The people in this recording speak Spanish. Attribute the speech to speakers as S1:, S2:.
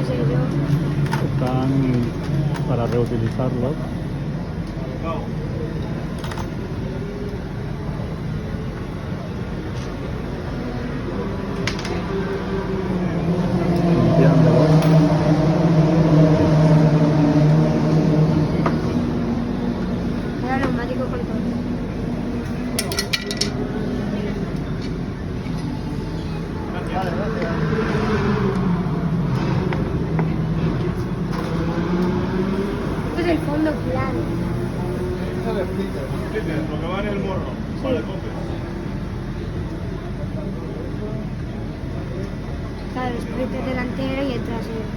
S1: sé yo.
S2: Están para reutilizarlos. Limpiándolos.
S1: Era neumático con todo.
S3: Vale, gracias.
S1: Este es el fondo plano.
S3: Eso es sticker.
S4: Lo que va en el morro. Vale, cope.
S1: Claro, el sprinter delantero y el trasero.